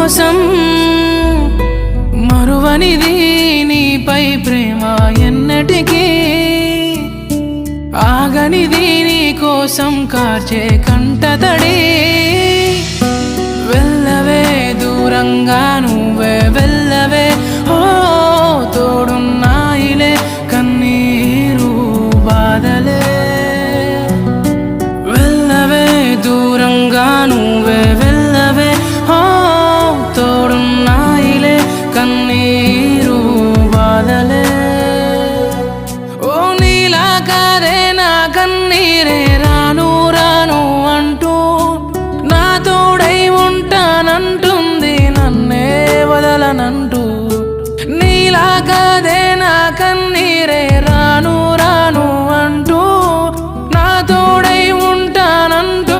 కోసం మరువనిది నీపై ప్రేమ ఎన్నటికీ ఆగనిది నీ కోసం కార్చే కంటతడి వెళ్ళవే దూరంగా